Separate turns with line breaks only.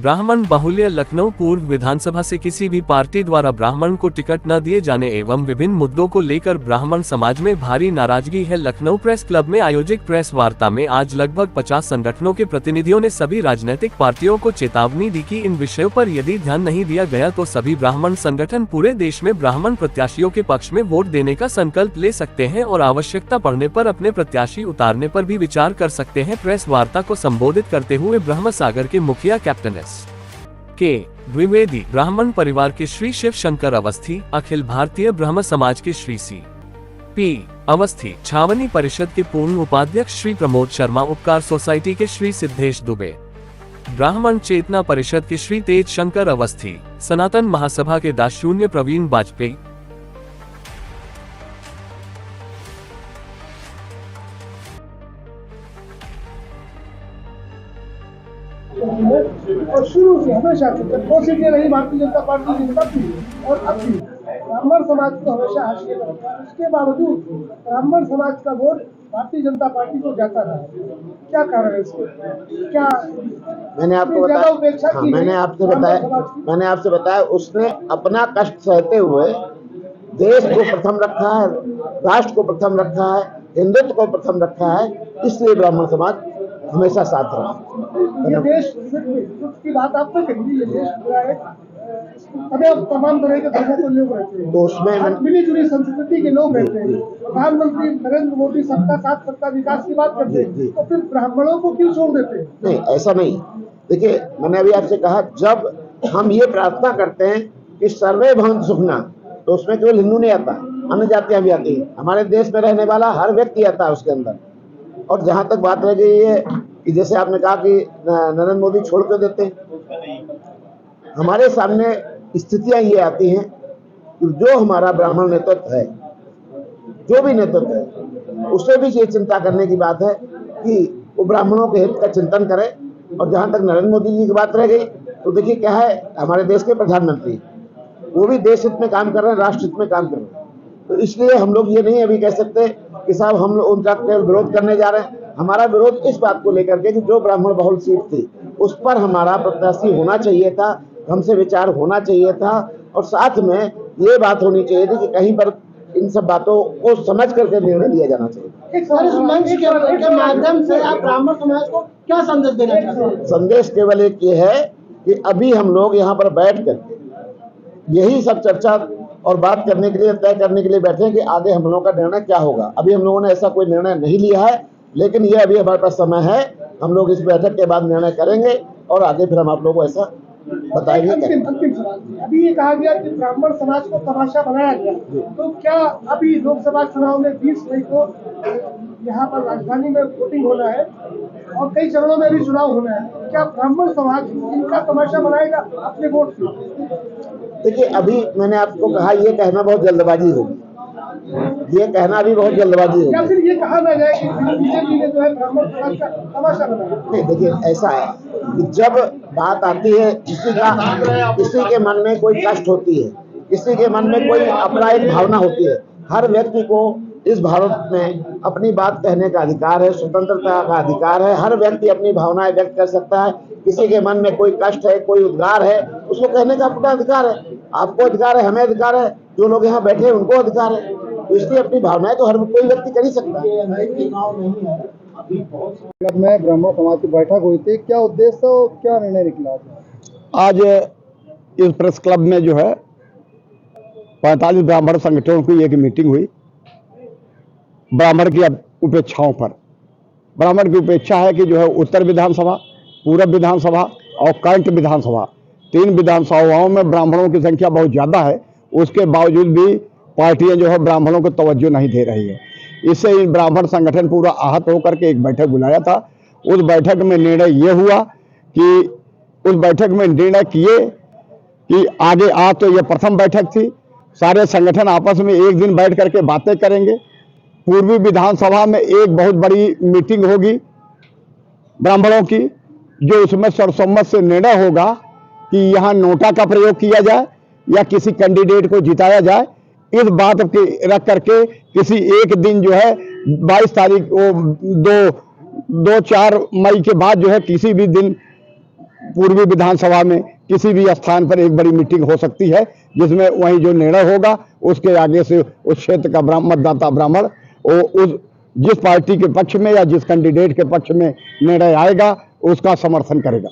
ब्राह्मण बाहुल्य लखनऊ पूर्व विधानसभा से किसी भी पार्टी द्वारा ब्राह्मण को टिकट न दिए जाने एवं विभिन्न मुद्दों को लेकर ब्राह्मण समाज में भारी नाराजगी है। लखनऊ प्रेस क्लब में आयोजित प्रेस वार्ता में आज लगभग 50 संगठनों के प्रतिनिधियों ने सभी राजनीतिक पार्टियों को चेतावनी दी कि इन विषयों पर यदि ध्यान नहीं दिया गया तो सभी ब्राह्मण संगठन पूरे देश में ब्राह्मण प्रत्याशियों के पक्ष में वोट देने का संकल्प ले सकते हैं और आवश्यकता पड़ने पर अपने प्रत्याशी उतारने पर भी विचार कर सकते हैं। प्रेस वार्ता को संबोधित करते हुए ब्रह्म सागर के मुखिया कैप्टन के द्विवेदी, ब्राह्मण परिवार के श्री शिव शंकर अवस्थी, अखिल भारतीय ब्रह्म समाज के श्री C.P. अवस्थी, छावनी परिषद के पूर्ण उपाध्यक्ष श्री प्रमोद शर्मा, उपकार सोसाइटी के श्री सिद्धेश दुबे, ब्राह्मण चेतना परिषद के श्री तेज शंकर अवस्थी, सनातन महासभा के दाशून्य प्रवीण वाजपेयी,
और शुरू से हमेशा कोशिश ये रही भारतीय जनता पार्टी की तब भी और अब भी ब्राह्मण समाज को हमेशा हाशिए पर रखा। उसके बावजूद ब्राह्मण समाज का वोट भारतीय जनता पार्टी को जाता रहा। क्या कारण है इसके? क्या
मैंने आपसे बताया उसने अपना कष्ट सहते हुए देश को प्रथम रखा है, राष्ट्र को प्रथम रखा है, हिंदुत्व को प्रथम रखा है, इसलिए ब्राह्मण समाज हमेशा साथ रहा।
ये देश की बात आपने कही, ये देश पूरा है, तमाम तरह के धर्मों के लोग रहते हैं,
तो उसमें
मिली जुली संस्कृति के लोग रहते हैं। प्रधानमंत्री नरेंद्र मोदी सबका साथ सबका विकास की बात करते हैं, तो फिर ब्राह्मणों को क्यों छोड़ देते हैं?
नहीं, ऐसा नहीं। देखिए, मैंने अभी आपसे कहा, जब हम ये प्रार्थना करते हैं कि सर्वे भवन्तु सुखिनः, तो उसमें केवल हिंदू नहीं आता, अन्य जातियां भी आती हैं। हमारे देश में रहने वाला हर व्यक्ति आता है उसके अंदर। और जहां तक बात रह गई है कि जैसे आपने कहा कि नरेंद्र मोदी छोड़ कर देते हैं, हमारे सामने स्थितियां ये आती हैं कि जो हमारा ब्राह्मण नेतृत्व है, जो भी नेतृत्व है, उसे भी ये चिंता करने की बात है कि वो ब्राह्मणों के हित का चिंतन करे। और जहां तक नरेंद्र मोदी जी की बात रह गई, तो देखिए क्या है, हमारे देश के प्रधानमंत्री वो भी देश हित में काम कर रहे हैं, राष्ट्र हित में काम कर रहे हैं। तो इसलिए हम लोग ये नहीं अभी कह सकते कि साहब हम लोग उनका विरोध करने जा रहे हैं। हमारा विरोध इस बात को लेकर के कि जो ब्राह्मण बहुल सीट थी उस पर हमारा प्रत्याशी होना चाहिए था, हमसे विचार होना चाहिए था, और साथ में ये बात होनी चाहिए थी कि कहीं पर इन सब बातों को समझ करके निर्णय लिया जाना चाहिए।
के माध्यम से आप ब्राह्मण समाज को क्या संदेश देना चाहते हैं?
संदेश केवल एक ये है कि अभी हम लोग यहाँ पर बैठ करके यही सब चर्चा और बात करने के लिए, तय करने के लिए बैठे हैं कि आगे हम लोगों का निर्णय क्या होगा। अभी हम लोगों ने ऐसा कोई निर्णय नहीं लिया है, लेकिन ये अभी हमारे पास समय है। हम लोग इस बैठक के बाद निर्णय करेंगे और आगे फिर हम आप लोगों को ऐसा बताएंगे।
अंतिम सवाल, अभी ये कहा गया कि ब्राह्मण समाज को तमाशा बनाया गया, तो क्या अभी लोकसभा चुनाव में 20 मई को यहाँ पर राजधानी में वोटिंग होना है और कई चरणों में भी चुनाव होना है, क्या ब्राह्मण समाज इनका तमाशा बनाएगा अपने वोट से?
देखिए, अभी मैंने आपको कहा, ये कहना बहुत जल्दबाजी होगी, ये कहना भी बहुत जल्दबाजी होगी।
या फिर ये कहा ना जाए कि बीजेपी ने जो है ब्राह्मण समाज का तमाशा बनाया?
नहीं, देखिए ऐसा है कि जब बात आती है, किसी के मन में कोई कष्ट होती है, किसी के मन में कोई अपराध भावना होती है। हर व्यक्ति को इस भारत में अपनी बात कहने का अधिकार है, स्वतंत्रता का अधिकार है। हर व्यक्ति अपनी भावनाएं व्यक्त कर सकता है। किसी के मन में कोई कष्ट है, कोई उद्गार है, उसको कहने का अपना अधिकार है। आपको अधिकार है, हमें अधिकार है, जो लोग यहाँ बैठे हैं उनको अधिकार है। तो इसलिए अपनी भावनाएं तो हर कोई व्यक्ति कर ही सकता है।
में ब्राह्मण समाज की बैठक हुई थी, क्या उद्देश्य और क्या निर्णय निकला?
आज इस प्रेस क्लब में जो है 45 ब्राह्मण संगठनों की एक मीटिंग हुई ब्राह्मण की उपेक्षाओं पर। ब्राह्मण की उपेक्षा है कि जो है उत्तर विधानसभा, पूर्व विधानसभा और कंठ विधानसभा, 3 विधानसभाओं में ब्राह्मणों की संख्या बहुत ज़्यादा है। उसके बावजूद भी पार्टियां जो है ब्राह्मणों को तवज्जो नहीं दे रही है। इससे इन ब्राह्मण संगठन पूरा आहत होकर के एक बैठक बुलाया था। उस बैठक में निर्णय ये हुआ कि उस बैठक में निर्णय किए कि आगे आज तो ये प्रथम बैठक थी, सारे संगठन आपस में एक दिन बैठ करके बातें करेंगे। पूर्वी विधानसभा में एक बहुत बड़ी मीटिंग होगी ब्राह्मणों की, जो उसमें सर्वसम्मत से निर्णय होगा कि यहाँ नोटा का प्रयोग किया जाए या किसी कैंडिडेट को जिताया जाए। इस बात के रख करके किसी एक दिन जो है 22 तारीख को 2-4 मई के बाद जो है किसी भी दिन पूर्वी विधानसभा में किसी भी स्थान पर एक बड़ी मीटिंग हो सकती है, जिसमें वहीं जो निर्णय होगा उसके आगे से उस क्षेत्र का मतदाता ब्राह्मण उस जिस पार्टी के पक्ष में या जिस कैंडिडेट के पक्ष में निर्णय आएगा उसका समर्थन करेगा।